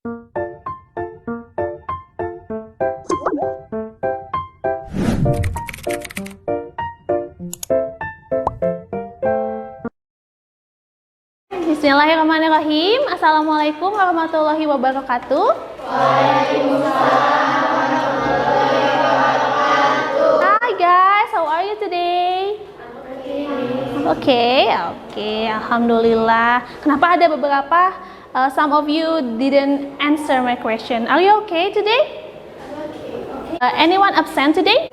Bismillahirrahmanirrahim. Assalamualaikum warahmatullahi wabarakatuh. Waalaikumsalam warahmatullahi wabarakatuh. Hi guys, how are you today? Okay. Alhamdulillah. Kenapa ada beberapa some of you didn't answer my question? Are you okay today? Anyone absent today?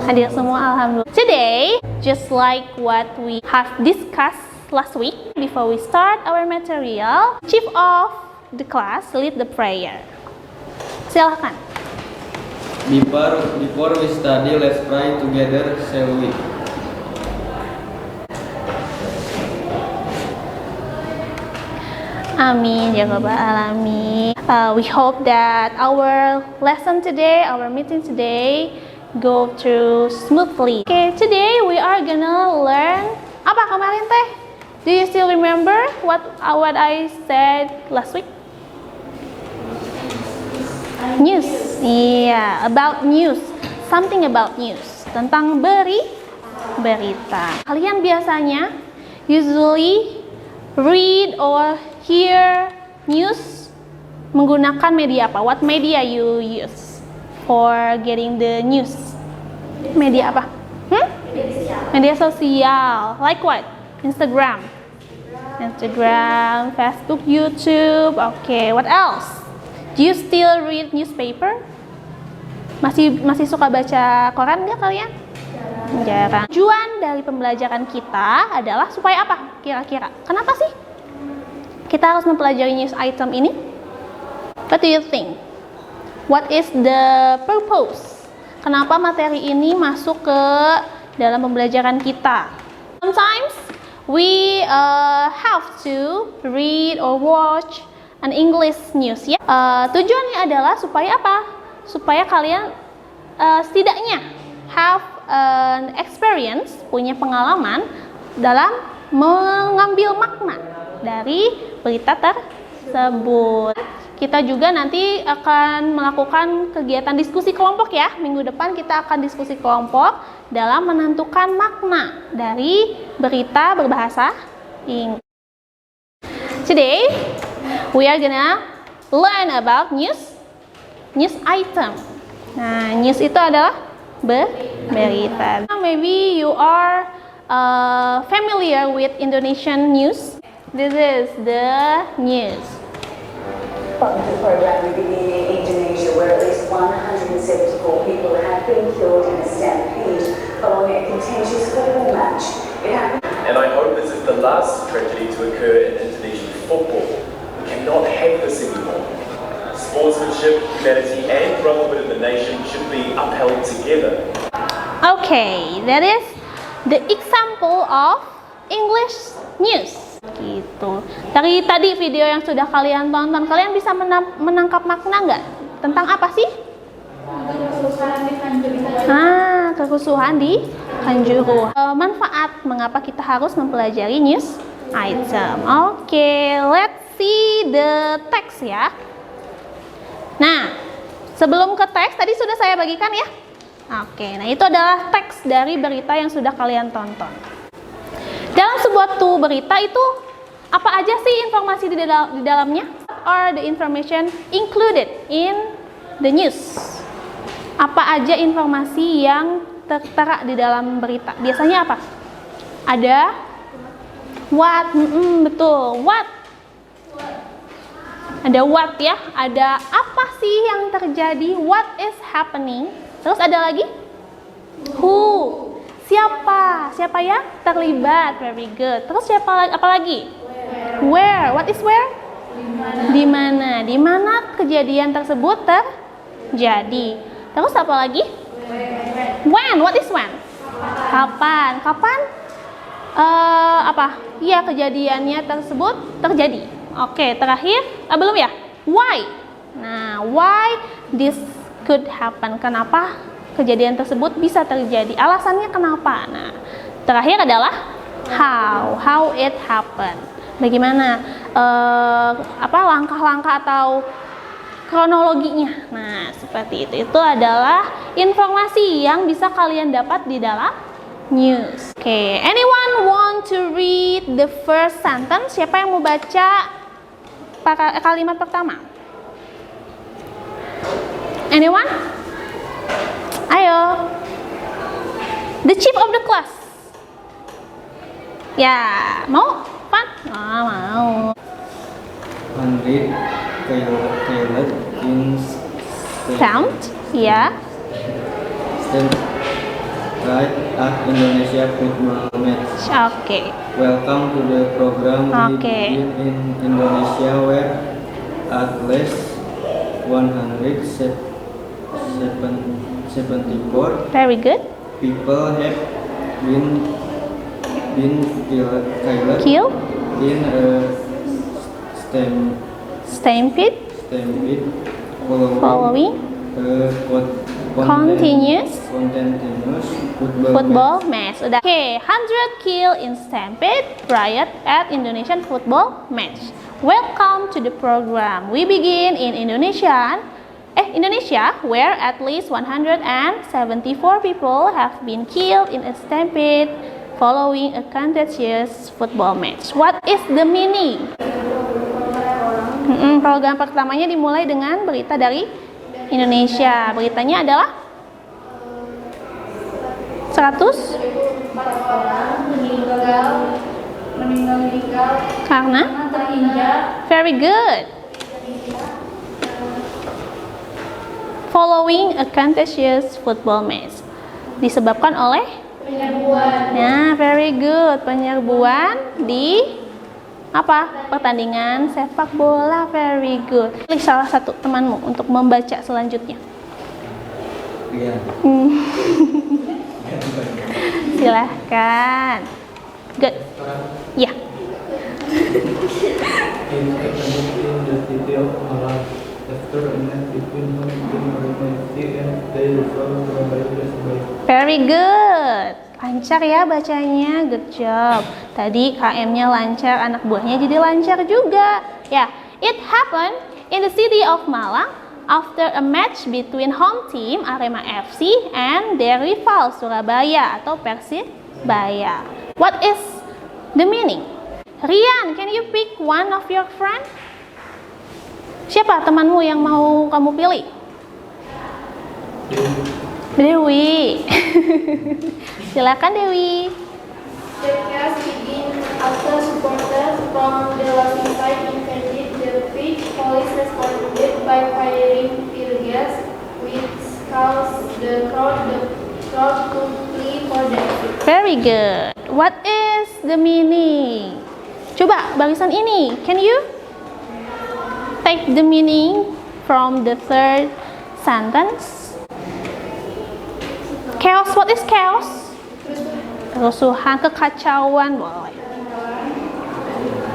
Hadir semua, alhamdulillah. Today, just like what we have discussed last week, before we start our material, chief of the class lead the prayer. Silakan. Before we study, let's pray together, shall we? Amin ya rabbal alamin. We hope that our lesson today, our meeting today, go through smoothly. Okay, today we are gonna learn apa kemarin teh? Do you still remember what I said last week? News. Yeah, about news. Something about news. Tentang berita. Kalian biasanya usually read or hear news menggunakan media apa? What media you use for getting the news? Media apa? Media sosial. Like what? Instagram, Facebook, YouTube. Okay, what else? Do you still read newspaper? Masih suka baca koran nggak kalian? Jarang. Tujuan dari pembelajaran kita adalah supaya apa? Kira-kira? Kenapa sih kita harus mempelajari news item ini? What do you think? What is the purpose? Kenapa materi ini masuk ke dalam pembelajaran kita? Sometimes we have to read or watch an English news ya. Tujuannya adalah supaya apa? Supaya kalian setidaknya have an experience, punya pengalaman dalam mengambil makna dari berita tersebut. Kita juga nanti akan melakukan kegiatan diskusi kelompok ya. Minggu depan kita akan diskusi kelompok dalam menentukan makna dari berita berbahasa Inggris. Today, we are gonna learn about news item. Nah, news itu adalah berita. Maybe you are familiar with Indonesian news. This is the news. Part of the program we begin in Indonesia, where at least 174 people have been killed in a stampede following a contentious football match. It happened. And I hope this is the last tragedy to occur in Indonesian football. We cannot have this anymore. Sportsmanship, humanity, and brotherhood in the nation should be upheld together. Okay, that is the example of English news. Gitu. Dari tadi video yang sudah kalian tonton, kalian bisa menangkap makna nggak? Tentang apa sih? Kerusuhan di Kanjuruhan. Manfaat mengapa kita harus mempelajari news item. Oke, let's see the text ya. Nah, sebelum ke teks tadi sudah saya bagikan ya. Oke, nah itu adalah teks dari berita yang sudah kalian tonton. Dalam sebuah berita itu apa aja sih informasi di dalamnya? What are the information included in the news? Apa aja informasi yang tertera di dalam berita? Biasanya apa? Ada what? Betul, what? Ada what ya? Ada apa sih yang terjadi? What is happening? Terus ada lagi? Who? Siapa? Siapa yang terlibat? Very good. Terus apa lagi? Where? What is where? Di mana? Di mana kejadian tersebut terjadi? Terus apa lagi? When? What is when? Kapan? Kapan? Iya, kejadiannya tersebut terjadi. Oke, terakhir, belum ya? Why? Nah, why this could happen? Kenapa kejadian tersebut bisa terjadi? Alasannya kenapa? Nah, terakhir adalah how it happened. Bagaimana langkah-langkah atau kronologinya. Nah, seperti itu. Itu adalah informasi yang bisa kalian dapat di dalam news. Oke, anyone want to read the first sentence? Siapa yang mau baca kalimat pertama? Anyone? Ayo. The chief of the class. Ya, mau? Pan? Mau. 100 pilot in Count? Ya. stand right at Indonesia football match. Oke. Welcome to the program we Okay. begin in Indonesia where at least 174 Very good. people have been killed Kill. in a Stampede. stampede Following. Continuous Football match. Udah. Oke, 100 kill in stampede riot at Indonesian football match. Welcome to the program. We begin in Indonesia, where at least 174 people have been killed in a stampede following a contentious football match. What is the meaning? Program pertamanya dimulai dengan berita dari Indonesia. Beritanya adalah 100 meninggal karena terinjak. very good. Following a contentious football match. Disebabkan oleh Penyerbuan. Nah, very good. Penyerbuan di pertandingan sepak bola. Very good. Pilih salah satu temanmu untuk membaca selanjutnya. Iya. Silahkan. Good. Ya. In the city of Malang, after a match between home team Indonesia and they resolved Surabaya. Very good. Lancar ya bacanya. Good job. Tadi KM-nya lancar, anak buahnya jadi lancar juga. Ya, it happened in the city of Malang after a match between home team Arema FC and their rival Surabaya atau Persibaya. What is the meaning? Rian, can you pick one of your friend? Siapa temanmu yang mau kamu pilih? Dewi. Silakan Dewi. The chaos began after supporters from the losing side invaded the pitch. Police responded by firing tear gas, which caused the crowd to flee for their exit. Very good. What is the meaning? Coba barisan ini. Can you take the meaning from the third sentence? Chaos. What is chaos? Kerusuhan, kekacauan, boleh.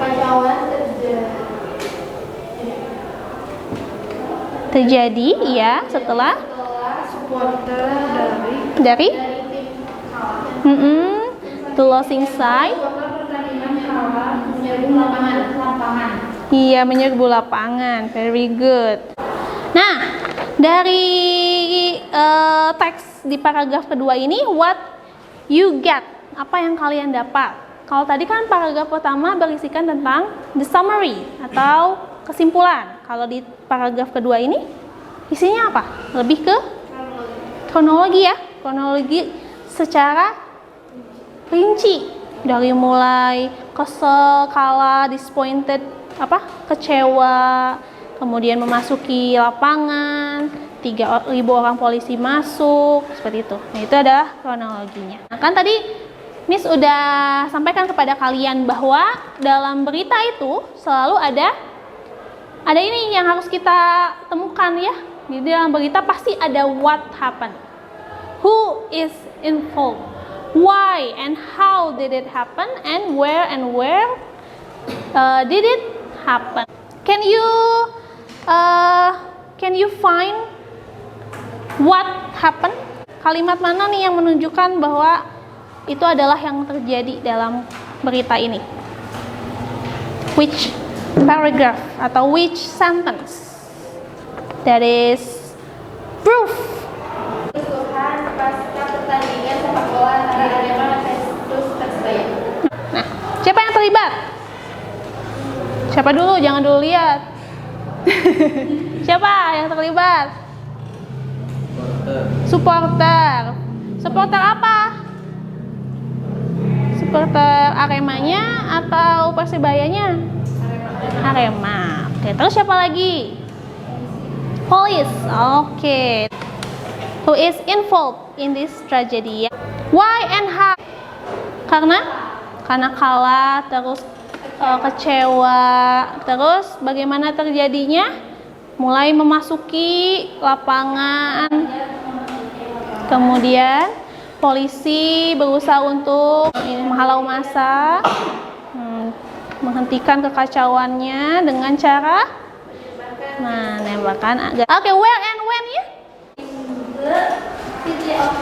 Kacauan Terjadi, ya, setelah supporter dari tim kalah. the losing side. Supporter pertandingan kalah menyerbu lapangan. Iya, menyerbu lapangan. Very good. Nah, dari teks di paragraf kedua ini, what you get? Apa yang kalian dapat? Kalau tadi kan paragraf pertama berisikan tentang the summary atau kesimpulan. Kalau di paragraf kedua ini, isinya apa? Lebih ke kronologi ya. Kronologi secara rinci. Dari mulai kesel, kalah, disappointed, kecewa, kemudian memasuki lapangan, 3.000 orang polisi masuk, seperti itu. Nah, itu adalah kronologinya. Nah, kan tadi Miss udah sampaikan kepada kalian bahwa dalam berita itu selalu ada ini yang harus kita temukan ya. Di dalam berita pasti ada what happened, who is involved, why and how did it happen, and where did it happen. Can you find what happened? Kalimat mana nih yang menunjukkan bahwa itu adalah yang terjadi dalam berita ini? Which paragraph atau which sentence that is proof. Kerusuhan pasca pertandingan sepak bola antara Arema versus Persebaya. Nah, siapa yang terlibat? Siapa dulu? Jangan dulu lihat. Siapa yang terlibat? Supporter. Supporter apa? Supporter Aremanya atau Persebayanya? Arema. Oke, terus siapa lagi? Police. Oke. Who is involved in this tragedy? Why and how? Karena kalah, terus kecewa, terus bagaimana terjadinya? Mulai memasuki lapangan, kemudian polisi berusaha untuk menghalau massa, menghentikan kekacauannya dengan cara menembakkan agar. Oke, where and when ya?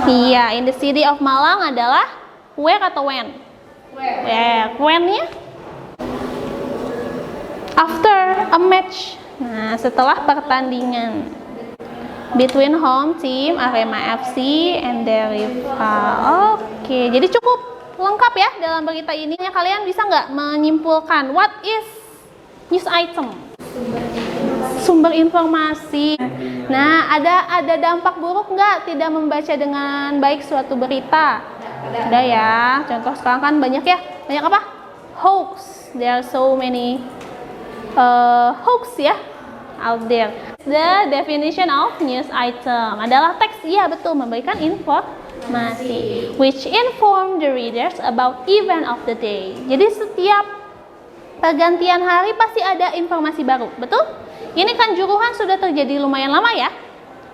Iya, in the city of Malang adalah where atau when? Where. When ya? After a match. Nah, setelah pertandingan between home team Arema FC and their rival. Oke, jadi cukup lengkap ya dalam berita ini. Kalian bisa nggak menyimpulkan what is news item? Sumber informasi. Nah, ada dampak buruk nggak tidak membaca dengan baik suatu berita? Ada ya. Contoh sekarang kan banyak ya. Banyak apa? Hoax. There are so many hoax ya out there. The definition of news item adalah teks, iya betul, memberikan informasi which inform the readers about event of the day. Jadi setiap pergantian hari pasti ada informasi baru, betul? Ini kan Juruhan sudah terjadi lumayan lama ya,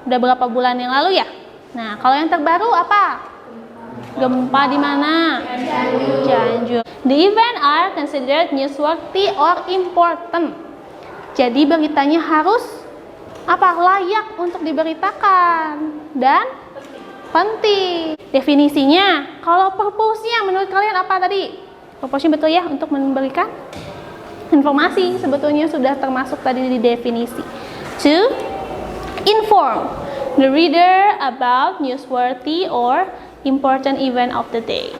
udah berapa bulan yang lalu ya. Nah, kalau yang terbaru apa? Gempa di mana? Cianjur. The event are considered newsworthy or important. Jadi beritanya harus apa? Layak untuk diberitakan dan penting. Definisinya, kalau purpose-nya menurut kalian apa tadi? Purpose-nya betul ya, untuk memberikan informasi, sebetulnya sudah termasuk tadi di definisi. To inform the reader about newsworthy or important event of the day.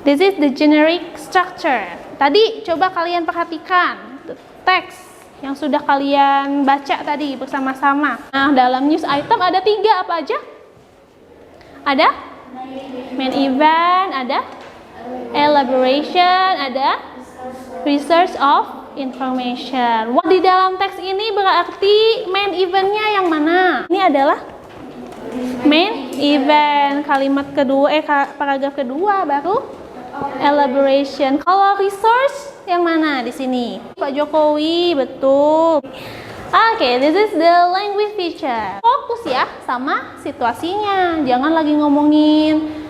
This is the generic structure. Tadi coba kalian perhatikan teks yang sudah kalian baca tadi bersama-sama. Nah, dalam news item ada 3 apa aja? Ada main event, ada elaboration, ada research of information. Di dalam teks ini berarti main eventnya yang mana? Ini adalah main event. Kalimat kedua, paragraf kedua baru elaboration. Kalau resource yang mana di sini? Pak Jokowi, betul. Oke, this is the language feature. Fokus ya sama situasinya. Jangan lagi ngomongin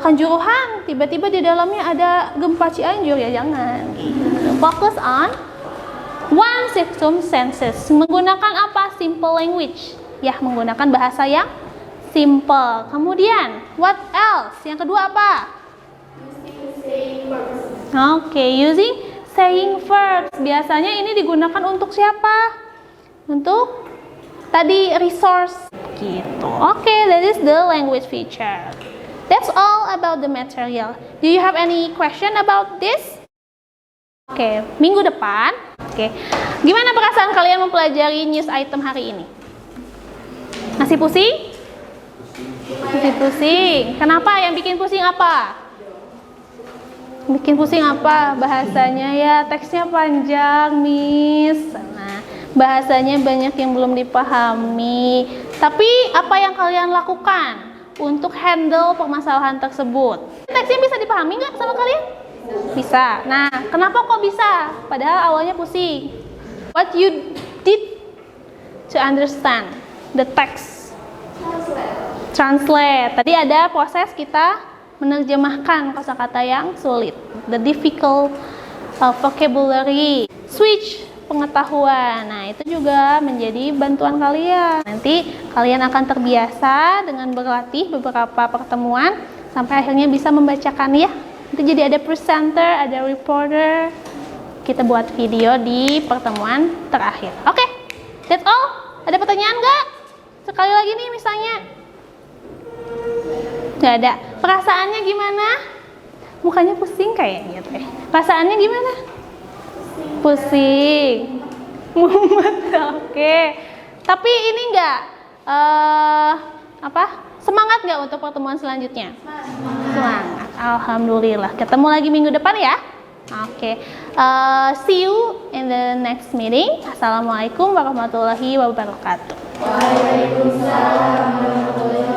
Kanjuruhan, tiba-tiba di dalamnya ada gempa Cianjur ya, jangan. Gitu. Focus on one circumstances. Menggunakan apa? Simple language. Ya, menggunakan bahasa yang simple. Kemudian, what else? Yang kedua apa? Oke, using saying verbs. Biasanya ini digunakan untuk siapa? Untuk tadi resource gitu. Oke, that is the language feature. That's all about the material. Do you have any question about this? Oke, minggu depan. Oke, gimana perasaan kalian mempelajari news item hari ini? Masih pusing? Masih pusing. Kenapa? Yang bikin pusing apa? Bikin pusing apa? Bahasanya ya, teksnya panjang, Miss. Nah, bahasanya banyak yang belum dipahami. Tapi apa yang kalian lakukan untuk handle permasalahan tersebut? Teksnya bisa dipahami nggak sama kalian? Bisa. Nah, kenapa kok bisa? Padahal awalnya pusing. What you did to understand the text? Translate. Tadi ada proses kita menerjemahkan kosakata yang sulit, the difficult vocabulary, switch pengetahuan. Nah, itu juga menjadi bantuan kalian. Nanti kalian akan terbiasa dengan berlatih beberapa pertemuan sampai akhirnya bisa membacakan ya. Nanti jadi ada presenter, ada reporter, kita buat video di pertemuan terakhir. Oke, that's all. Ada pertanyaan nggak? Sekali lagi nih misalnya. Nggak ada. Perasaannya gimana? Mukanya pusing kayaknya teh. Perasaannya gimana? Pusing. Mumet. Oke. Tapi ini nggak semangat nggak untuk pertemuan selanjutnya? Semangat. Alhamdulillah. Ketemu lagi minggu depan ya. Oke. See you in the next meeting. Assalamualaikum warahmatullahi wabarakatuh. Waalaikumsalam warahmatullahi wabarakatuh.